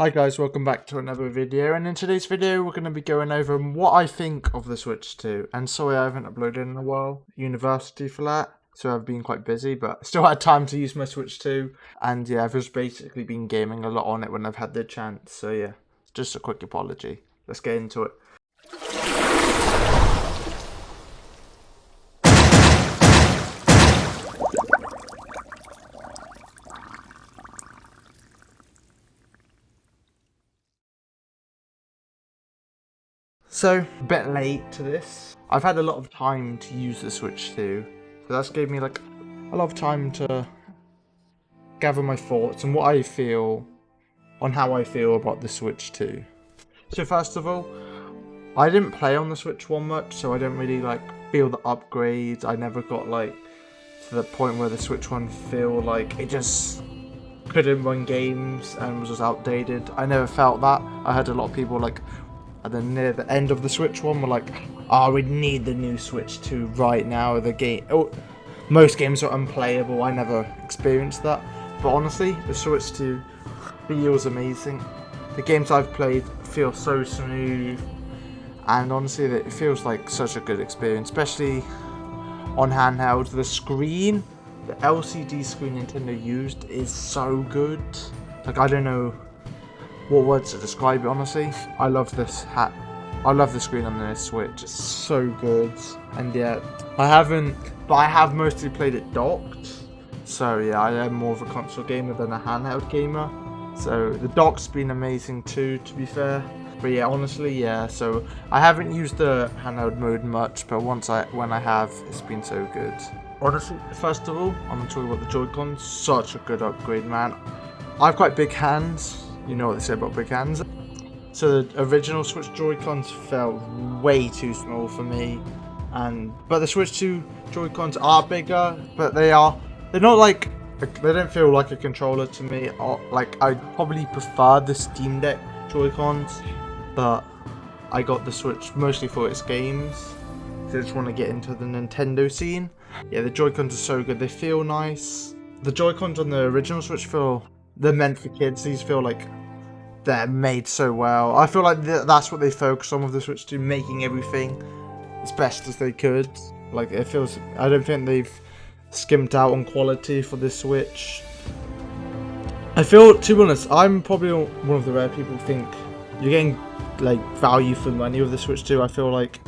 Hi guys, welcome back to another video, and in today's video we're going to be going over what I think of the Switch 2. And sorry I haven't uploaded in a while, university for that, so I've been quite busy, but still had time to use my Switch 2. And yeah, I've just basically been gaming a lot on it when I've had the chance, so yeah, just a quick apology. Let's get into it. So, a bit late to this. I've had a lot of time to use the Switch 2, so that's gave me like a lot of time to gather my thoughts and what I feel on how I feel about the Switch 2. So first of all, I didn't play on the Switch 1 much, so I don't really like feel the upgrades. I never got like to the point where the Switch 1 feel like it just couldn't run games and was just outdated. I never felt that. I heard a lot of people like at the near the end of the Switch 1 were like, oh, we need the new Switch 2 right now. The game, most games are unplayable. I never experienced that, but honestly, the Switch 2 feels amazing. The games I've played feel so smooth, and honestly, it feels like such a good experience, especially on handheld. The screen, the LCD screen Nintendo used is so good. Like, I don't know what words to describe it, honestly. I love this hat. I love the screen on the Switch. It's so good. And yeah, I have mostly played it docked. So yeah, I am more of a console gamer than a handheld gamer. So the dock's been amazing too, to be fair. But yeah, honestly, yeah. So I haven't used the handheld mode much, but when I have, it's been so good. Honestly, first of all, I'm gonna talk about the Joy-Cons. Such a good upgrade, man. I have quite big hands. You know what they say about big hands. So the original Switch Joy-Cons felt way too small for me, but the Switch 2 Joy-Cons are bigger, but they're not like, they don't feel like a controller to me. Like, I'd probably prefer the Steam Deck Joy-Cons, but I got the Switch mostly for its games, so I just want to get into the Nintendo scene. Yeah, the Joy-Cons are so good. They feel nice. The Joy-Cons on the original Switch they're meant for kids. These feel like they're made so well. I feel like that's what they focus on with the Switch 2, making everything as best as they could. Like, it feels, I don't think they've skimped out on quality for this Switch. I feel, to be honest, I'm probably one of the rare people who think you're getting like value for money with the Switch 2. I feel like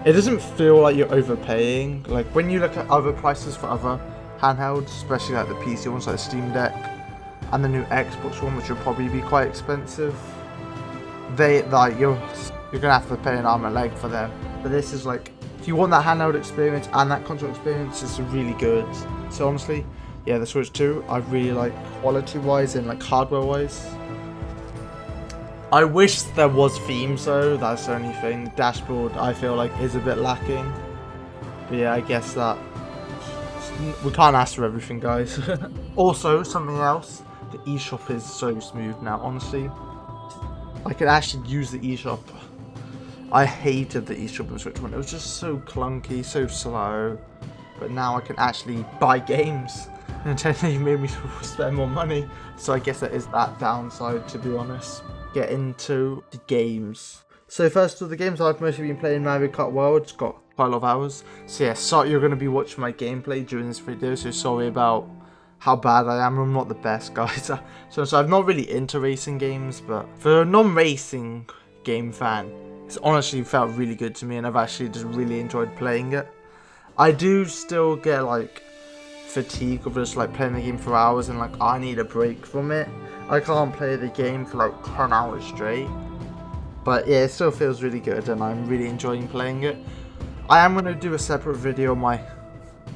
it doesn't feel like you're overpaying. Like, when you look at other prices for other handhelds, especially like the PC ones like Steam Deck and the new Xbox One, which will probably be quite expensive, you're gonna have to pay an arm and a leg for them. But this is like, if you want that handheld experience and that console experience, it's really good. So honestly, yeah, the Switch 2 I really like, quality wise and like hardware wise. I wish there was themes though. That's the only thing. The dashboard I feel like is a bit lacking. But yeah, I guess that we can't ask for everything, guys. Also, something else. The eShop is so smooth now, honestly. I could actually use the eShop. I hated the eShop in Switch 1. It was just so clunky, so slow. But now I can actually buy games. Nintendo made me spend more money. So I guess that is that downside, to be honest. Get into the games. So first of the games I've mostly been playing, Mario Kart World. It's got quite a lot of hours. So yeah, sorry you're going to be watching my gameplay during this video. So sorry about how bad I am. I'm not the best, guys. So I'm not really into racing games, but for a non-racing game fan, it's honestly felt really good to me, and I've actually just really enjoyed playing it. I do still get like fatigue of just like playing the game for hours, and like I need a break from it. I can't play the game for like 10 hours straight, but yeah, it still feels really good, and I'm really enjoying playing it. I am going to do a separate video on my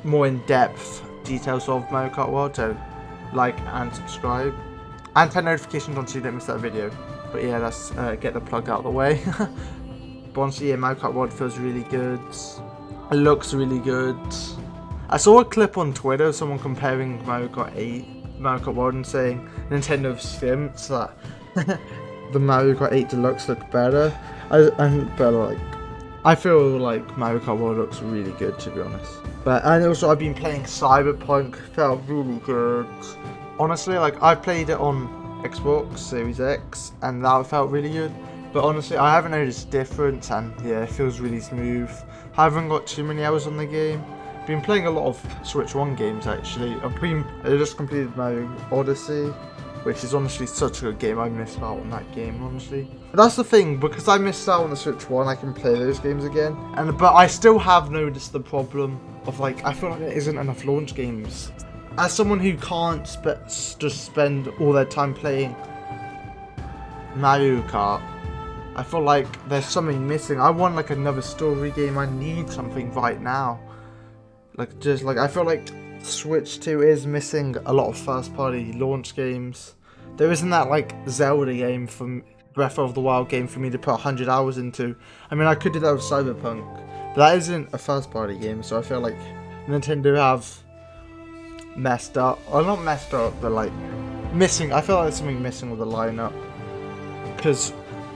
more in-depth details of Mario Kart World, so like and subscribe and turn notifications on so you don't miss that video. But yeah, let's get the plug out of the way. But honestly, yeah, Mario Kart World feels really good. It looks really good. I saw a clip on Twitter of someone comparing Mario Kart World and saying Nintendo skimped that the Mario Kart 8 Deluxe looked better. I feel like Mario Kart World looks really good, to be honest. And also I've been playing Cyberpunk, felt really good. Honestly, like, I've played it on Xbox Series X, and that felt really good. But honestly, I haven't noticed a difference, and yeah, it feels really smooth. I haven't got too many hours on the game. Been playing a lot of Switch 1 games actually. I just completed Mario Odyssey, which is honestly such a good game. I missed out on that game, honestly. But that's the thing, because I missed out on the Switch 1, I can play those games again. But I still have noticed the problem of, like, I feel like there isn't enough launch games. As someone who can't just spend all their time playing Mario Kart, I feel like there's something missing. I want like another story game. I need something right now. I feel like Switch 2 is missing a lot of first party launch games. There isn't that like Zelda game from Breath of the Wild game for me to put 100 hours into. I mean, I could do that with Cyberpunk, but that isn't a first party game, so I feel like Nintendo have messed up. Or not messed up, but like missing. I feel like there's something missing with the lineup. Because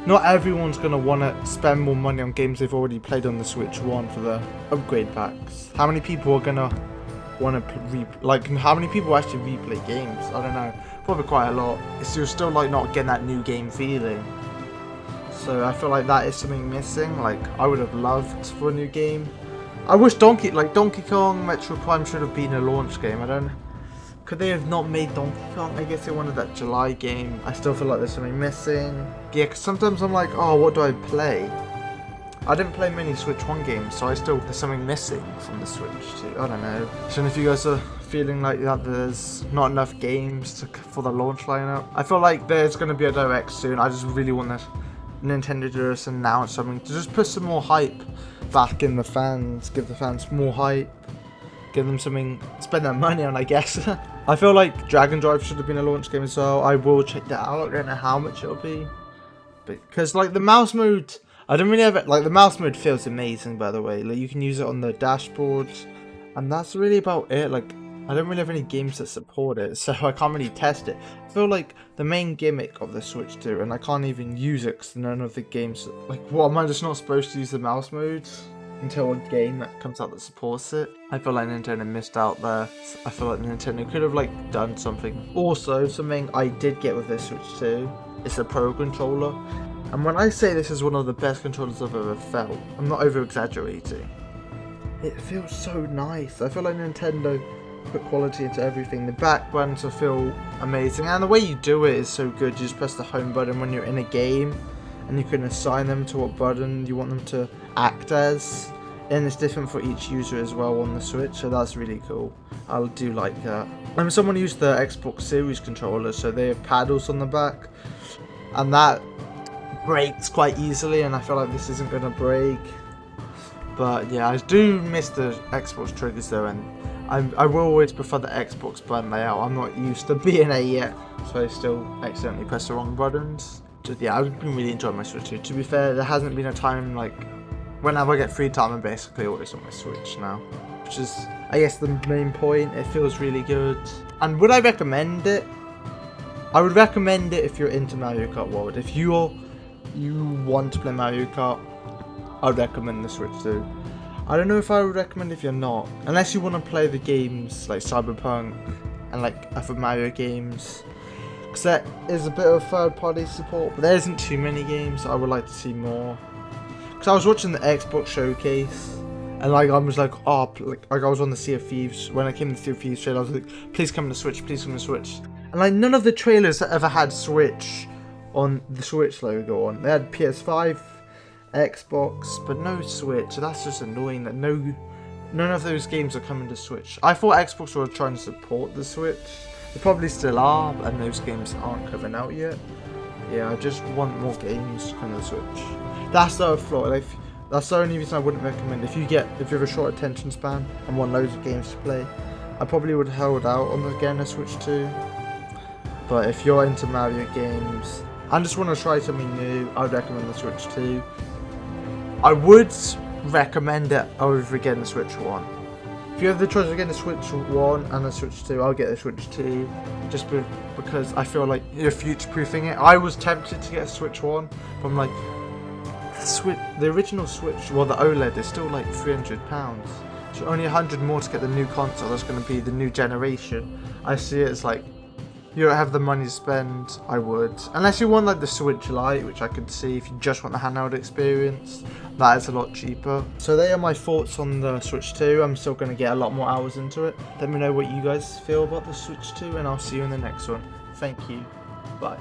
not everyone's going to want to spend more money on games they've already played on the Switch 1 for the upgrade packs. How many people are going to want to how many people actually replay games? I don't know. Probably quite a lot. You're still like not getting that new game feeling. So I feel like that is something missing. Like, I would have loved for a new game. I wish Donkey Kong Metro Prime should have been a launch game. I don't. Could they have not made Donkey Kong? I guess they wanted that July game. I still feel like there's something missing. Yeah, because sometimes I'm like, oh, what do I play? I didn't play many Switch 1 games, so there's something missing from the Switch 2. I don't know. So if you guys are feeling like that there's not enough games for the launch lineup, I feel like there's going to be a Direct soon. I just really want Nintendo to just announce something, to just put some more hype back in the fans, give the fans more hype. Give them something to spend their money on, I guess. I feel like Dragon Drive should have been a launch game as well. I will check that out. I don't know how much it'll be. Because, like, the mouse mode, I don't really have it. Like, the mouse mode feels amazing, by the way. Like, you can use it on the dashboard. And that's really about it. Like, I don't really have any games that support it, so I can't really test it. I feel like the main gimmick of the Switch 2, and I can't even use it because none of the games... Like, what, am I just not supposed to use the mouse mode until a game that comes out that supports it? I feel like Nintendo missed out there. I feel like Nintendo could have like done something. Also, something I did get with this Switch 2 is the Pro Controller. And when I say this is one of the best controllers I've ever felt, I'm not over exaggerating. It feels so nice. I feel like Nintendo put quality into everything. The back buttons feel amazing, and the way you do it is so good. You just press the home button when you're in a game, and you can assign them to what button you want them to act as, and it's different for each user as well on the Switch, so that's really cool. I do like that. Someone used the Xbox Series controller, so they have paddles on the back, and that breaks quite easily, and I feel like this isn't going to break. But yeah, I do miss the Xbox triggers though, and I will always prefer the Xbox button layout. I'm not used to BNA yet, so I still accidentally press the wrong buttons. Just, yeah, I've been really enjoying my Switch 2. To be fair, there hasn't been a time, like, whenever I get free time, I'm basically always on my Switch now. Which is, I guess, the main point. It feels really good. And would I recommend it? I would recommend it if you're into Mario Kart World. If you want to play Mario Kart, I would recommend the Switch 2. I don't know if I would recommend if you're not. Unless you want to play the games like Cyberpunk and like other Mario games. Because there is a bit of third party support, but there isn't too many games. I would like to see more. Because I was watching the Xbox showcase, and like I was like, oh, like I was on the Sea of Thieves. When I came to the Sea of Thieves trailer, I was like, please come to Switch, please come to Switch. And like none of the trailers ever had Switch on the Switch logo on. They had PS5, Xbox, but no Switch. So that's just annoying that none of those games are coming to Switch. I thought Xbox were trying to support the Switch. They probably still are, and those games aren't coming out yet. Yeah, I just want more games to come to the Switch. That's the flaw. Like, that's the only reason I wouldn't recommend. If you have a short attention span and want loads of games to play, I probably would have held out on getting a Switch 2. But if you're into Mario games and just want to try something new, I would recommend the Switch 2. I would recommend it over getting the Switch 1. If you have the choice of getting a Switch 1 and a Switch 2, I'll get the Switch 2. Just because I feel like you're future-proofing it. I was tempted to get a Switch 1, but I'm like, the original Switch, well the OLED is still like £300. So only 100 more to get the new console. That's going to be the new generation. I see it as like you don't have the money to spend, I would. Unless you want like the Switch Lite, which I could see if you just want the handheld experience, that is a lot cheaper. So they are my thoughts on the Switch 2. I'm still going to get a lot more hours into it. Let me know what you guys feel about the Switch 2 and I'll see you in the next one. Thank you. Bye.